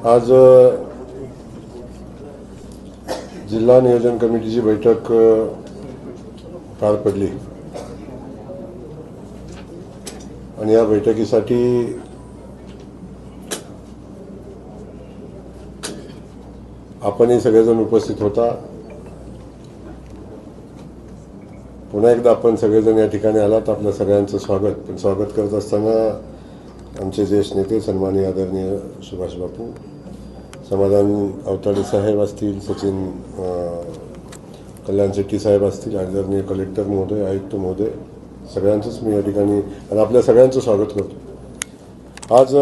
आज जिल्हा नियोजन कमिटीची बैठक पार पडली आणि या बैठकीसाठी आपणही सगळेजण उपस्थित होता। पुन्हा एकदा आपण सगळेजण या ठिकाणी आलात, आपल्या सगळ्यांचं स्वागत। पण स्वागत करत असताना आमचे ज्येष्ठ नेते सन्माननीय आदरणीय सुभाष बापू, समाधान अवताडे साहेब असतील, सचिन कल्याण शेट्टी साहेब असतील, आदरणीय कलेक्टर महोदय, आयुक्त महोदय, सगळ्यांचंच मी या ठिकाणी आणि आपल्या सगळ्यांचं स्वागत करतो। आज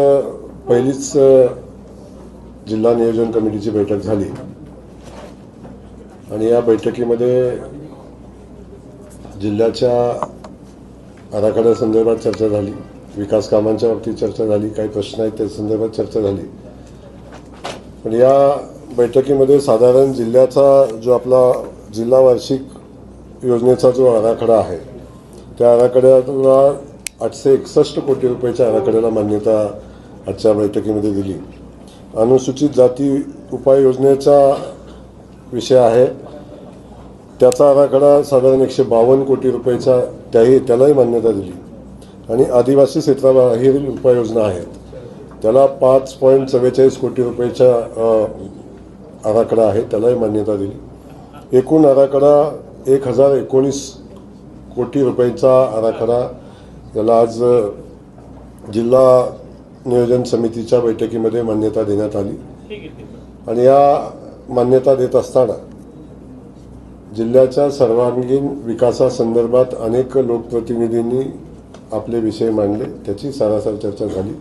पहिलीच जिल्हा नियोजन कमिटीची बैठक झाली आणि या बैठकीमध्ये जिल्ह्याच्या आराखड्यासंदर्भात चर्चा झाली, विकास कामांच्या बाबतीत चर्चा झाली, काही प्रश्न आहेत त्या संदर्भात चर्चा झाली। पण या बैठकीमध्ये साधारण जिल्ह्याचा जो आपला जिल्हा वार्षिक योजनेचा जो आराखडा आहे त्या आराखड्याला 861 कोटी रुपयाच्या आराखड्याला मान्यता आजच्या बैठकीमध्ये दिली। अनुसूचित जाती उपाययोजनेचा विषय आहे, त्याचा आराखडा साधारण 152 कोटी रुपयाचा त्यालाही मान्यता दिली आणि आदिवासी क्षेत्राबाहेरील उपाययोजना आहेत त्याला 5.44 कोटी रुपयाचा आराखडा आहे, त्यालाही मान्यता दिली। एकूण आराखडा 1019 कोटी रुपयाचा आराखडा याला आज जिल्हा नियोजन समितीच्या बैठकीमध्ये मान्यता देण्यात आली आणि या मान्यता देत असताना जिल्ह्याच्या सर्वांगीण विकासासंदर्भात अनेक लोकप्रतिनिधींनी आपले विषय मांडले, त्याची सारासार चर्चा झाली।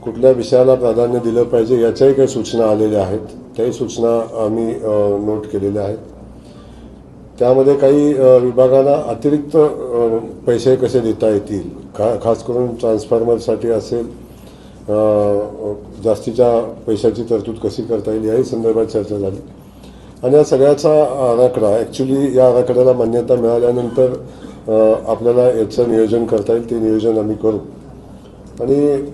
कुठल्या विषयाला प्राधान्य दिलं पाहिजे याच्याही काही सूचना आलेल्या आहेत, त्याही सूचना आम्ही नोट केलेल्या आहेत। त्यामध्ये काही विभागांना अतिरिक्त पैसे कसे देता येतील, खास करून ट्रान्सफॉर्मरसाठी असेल जास्तीच्या पैशाची तरतूद कशी करता येईल याही संदर्भात चर्चा झाली आणि या सगळ्याचा आराखडा ॲक्च्युली या आराखड्याला मान्यता मिळाल्यानंतर आपल्याला याचं नियोजन करता येईल, ते नियोजन आम्ही करू आणि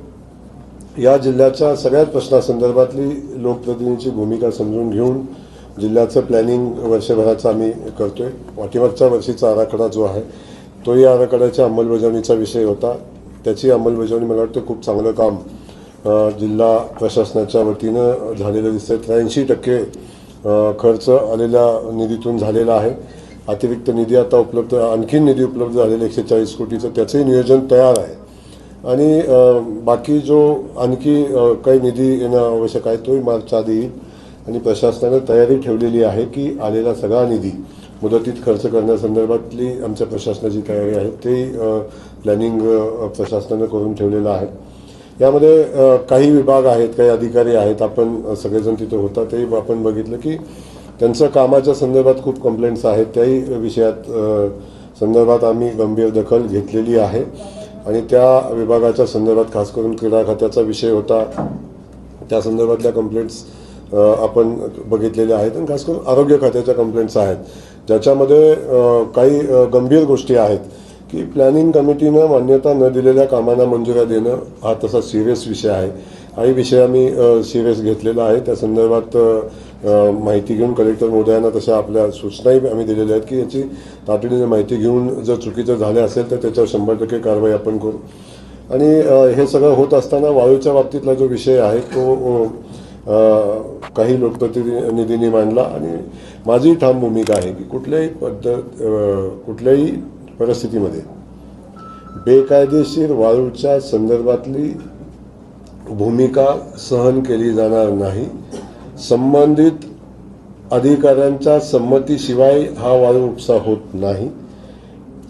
या जिल्ह्याच्या सगळ्याच प्रश्नासंदर्भातली लोकप्रतिनिधींची भूमिका समजून घेऊन जिल्ह्याचं प्लॅनिंग वर्षभराचं आम्ही करतोय। पाठीमागच्या वर्षीचा आराखडा जो आहे तोही आराखड्याच्या अंमलबजावणीचा विषय होता, त्याची अंमलबजावणी मला वाटतं खूप चांगलं काम जिल्हा प्रशासनाच्या वतीनं झालेलं दिसतंय। 83% खर्च आलेल्या निधीतून झालेला आहे। अतिरिक्त निधी आता उपलब्ध, आणखी निधी उपलब्ध झालेला 140 कोटीचं, त्याचंही नियोजन तयार आहे आणि बाकी जो आणखी काही निधी येणं आवश्यक आहे तोही मार्चच्या आधी येईल आणि प्रशासनाने तयारी ठेवलेली आहे की आलेला सगळा निधी मुदतीत खर्च करण्यासंदर्भातली आमच्या प्रशासनाची तयारी आहे, ते प्लॅनिंग प्रशासनानं करून ठेवलेलं आहे। यामध्ये काही विभाग आहेत, काही अधिकारी आहेत, आपण सगळेजण तिथे होता, ते आपण बघितलं की त्यांचं कामाच्या संदर्भात खूप कंप्लेंट्स आहेत, त्याही विषयात संदर्भात आम्ही गंभीर दखल घेतलेली आहे आणि त्या विभागाच्या संदर्भात खास करून क्रीडा खात्याचा विषय होता, त्या संदर्भातल्या कंप्लेंट्स आपण बघितलेल्या आहेत आणि खास करून आरोग्य खात्याच्या कंप्लेंट्स आहेत ज्याच्यामध्ये काही गंभीर गोष्टी आहेत की प्लॅनिंग कमिटीनं मान्यता न दिलेल्या कामांना मंजुऱ्या देणं हा तसा सिरियस विषय आहे। हाही विषय आम्ही सिरियस घेतलेला आहे, त्या संदर्भात माहिती घेऊन कलेक्टर महोदयांना तशा आपल्या सूचनाही आम्ही दिलेल्या आहेत की याची तातडीने माहिती घेऊन जर चुकीचं झालं असेल तर त्याच्यावर 100% कारवाई आपण करू। आणि हे सगळं होत असताना वाळूच्या बाबतीतला जो विषय आहे तो काही लोकप्रतिनिधींनी मांडला आणि माझी ठाम भूमिका आहे की कुठल्याही परिस्थितीमध्ये बेकायदेशीर वाळूच्या संदर्भातली भूमिका सहन केली जाणार नाही। संबंधित अधिकाऱ्यांच्या संमतीशिवाय हा वाळू उपसा होत नाही।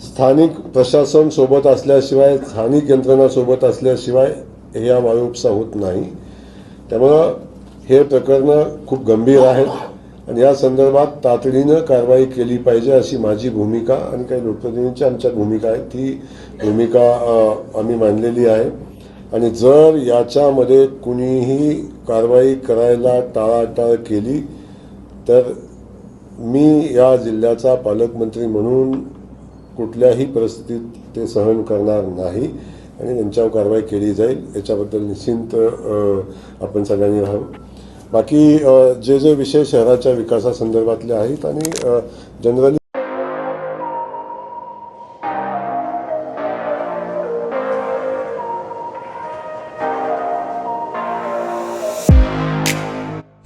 स्थानिक प्रशासन सोबत असल्याशिवाय, स्थानिक यंत्रणा सोबत असल्याशिवाय हे हा वाळू उपसा होत नाही। त्यामुळं हे प्रकरणं खूप गंभीर आहेत आणि या संदर्भात तातडीनं कारवाई केली पाहिजे अशी माझी भूमिका आणि काही लोकप्रतिनिधींची आमच्या भूमिका आहे, ती भूमिका आम्ही मांडलेली आहे। आणि जर याच्यामध्ये कुणीही कारवाई करायला टाळाटाळ केली तर मी या जिल्ह्याचा पालकमंत्री म्हणून कुठल्याही परिस्थितीत ते सहन करणार नाही। आणि त्यांच्यावर कारवाई केली जाईल. याच्याबद्दल निश्चिंत आपण सगळ्यांनी राहावं. बाकी जे जे विषय शहराच्या विकासासंदर्भातले आहेत आणि जनरली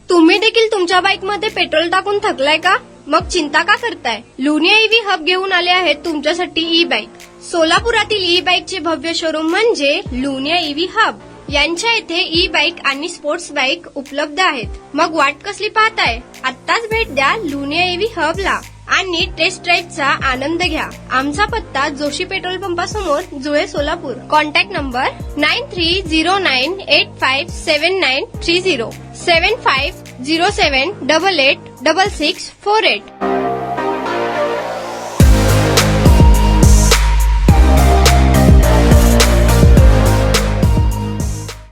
तुम्ही देखील तुमच्या बाईकमध्ये पेट्रोल टाकून थकलाय का? मग चिंता का करताय? लुनिया ईव्ही हब घेऊन आले आहेत तुमच्यासाठी ई बाईक. सोलापुरातील ई बाईकचे भव्य शोरूम म्हणजे लुनिया ईव्ही हब. यांच्या येथे ई बाईक आणि स्पोर्ट्स बाईक उपलब्ध आहेत. मग वाट कसली पाहताय? आत्ताच भेट द्या लुनिया ईव्ही हबला आणि टेस्ट ड्राईव्हचा आनंद घ्या. आमचा पत्ता जोशी पेट्रोल पंपासमोर, जुळे, सोलापूर. Contact number 9309857930 7507886648.